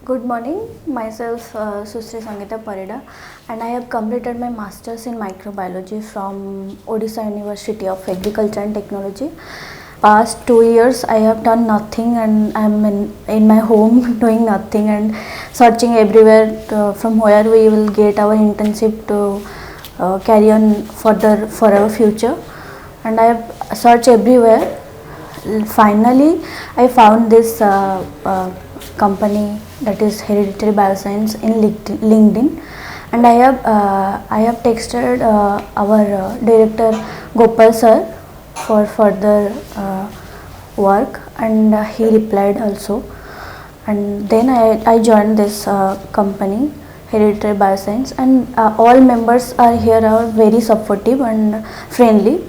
Good morning, myself Sushree Sangita Parida, and I have completed my Masters in Microbiology from Odisha University of Agriculture and Technology. Past 2 years I have done nothing, and I am in my home doing nothing and searching everywhere from where we will get our internship to carry on further for our future. And I have searched everywhere. Finally I found this company, that is Heredity Biosciences, in LinkedIn, and I have texted our director Gopal sir for further work, and he replied also, and then I joined this company Heredity Biosciences, and all members are here are very supportive and friendly.